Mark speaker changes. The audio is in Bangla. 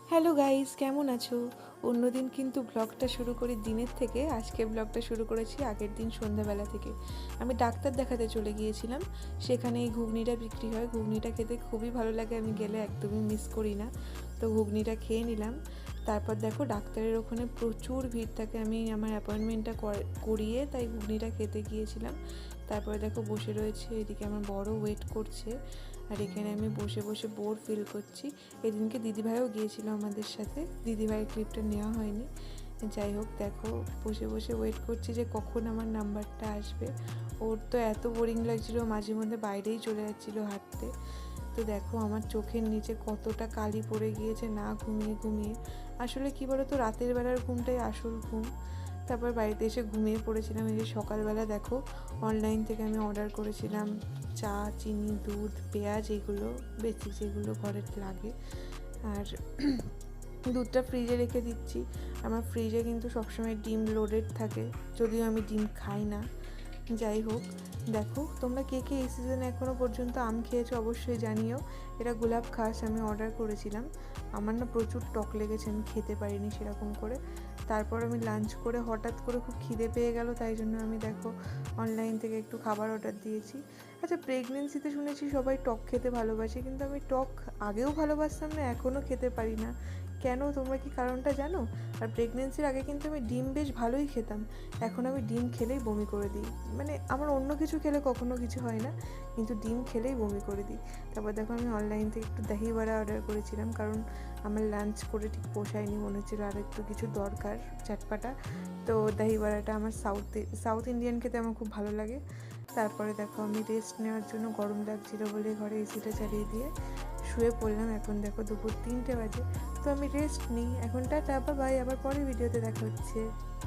Speaker 1: হ্যালো গাইস, কেমন আছো? অন্যদিন কিন্তু ব্লগটা শুরু করি দিনের থেকে, আজকে ব্লগটা শুরু করেছি আগের দিন সন্ধ্যাবেলা থেকে। আমি ডাক্তার দেখাতে চলে গিয়েছিলাম। সেখানে এই ঘুগনিটা বিক্রি হয়, ঘুগনিটা খেতে খুবই ভালো লাগে, আমি গেলে একদমই মিস করি না। তো ঘুগনিটা খেয়ে নিলাম। তারপর দেখো ডাক্তারের ওখানে প্রচুর ভিড় থাকে, আমি আমার অ্যাপয়েন্টমেন্টটা করিয়ে তাই ঘুগনিটা খেতে গিয়েছিলাম। তারপরে দেখো বসে রয়েছে, এদিকে আমার বড় ওয়েট করছে, আর এখানে আমি বসে বসে বোর ফিল করছি। এদিনকে দিদিভাইও গিয়েছিল আমাদের সাথে, দিদিভাইয়ের ক্লিপটা নেওয়া হয়নি। যাই হোক, দেখো বসে বসে ওয়েট করছি যে কখন আমার নাম্বারটা আসবে। ওর তো এত বোরিং লাগছিলো, মাঝে মধ্যে বাইরেই চলে যাচ্ছিলো হাঁটতে। তো দেখো আমার চোখের নিচে কতটা কালি পড়ে গিয়েছে না ঘুমিয়ে ঘুমিয়ে। আসলে কী বলো তো, রাতের বেলার ঘুমটাই আসল ঘুম। তারপর বাড়িতে এসে ঘুমিয়ে পড়েছিলাম। এই যে সকালবেলা দেখো অনলাইন থেকে আমি অর্ডার করেছিলাম চা, চিনি, দুধ, পেঁয়াজ, এগুলো বেসিক যেগুলো ঘরে লাগে। আর দুধটা ফ্রিজে রেখে দিচ্ছি। আমার ফ্রিজে কিন্তু সবসময় ডিম লোডেড থাকে, যদিও আমি ডিম খাই না। যাই হোক, দেখো তোমরা কে কে এই সিজনে এখনও পর্যন্ত আম খেয়েছো অবশ্যই জানিও। এটা গোলাপ খাস আমি অর্ডার করেছিলাম। আমার না প্রচুর টক লেগেছে, আমি খেতে পারিনি সেরকম করে। তারপর আমি লাঞ্চ করে হঠাৎ করে খুব খিদে পেয়ে গেল, তাই জন্য আমি দেখো অনলাইন থেকে একটু খাবার অর্ডার দিয়েছি। আচ্ছা, প্রেগনেন্সিতে শুনেছি সবাই টক খেতে ভালোবাসে, কিন্তু আমি টক আগেও ভালোবাসতাম না, এখনও খেতে পারি না। কেন, তোমরা কি কারণটা জানো? আর প্রেগনেন্সির আগে কিন্তু আমি ডিম বেশ ভালোই খেতাম, এখন আমি ডিম খেলেই বমি করে দিই। মানে আমার অন্য কিছু খেলে কখনো কিছু হয় না, কিন্তু ডিম খেলেই বমি করে দিই। তারপর দেখো আমি অনলাইন থেকে একটু দহি বড়া অর্ডার করেছিলাম, কারণ আমার লাঞ্চ করে ঠিক পোষায়নি, মনে হচ্ছিলো আর একটু কিছু দরকার চটপাটা। তো দহি বড়াটা আমার সাউথ ইন্ডিয়ান খেতে আমার খুব ভালো লাগে। তারপরে দেখো আমি রেস্ট নেওয়ার জন্য, গরম লাগছিলো বলে ঘরে এসিটা চালিয়ে দিয়ে শুয়ে পড়লাম। এখন দেখো দুপুর 3টে বাজে, তো আমি রেস্ট নিই এখন। টাটা, বাই, আবার পরের ভিডিওতে দেখা হচ্ছে।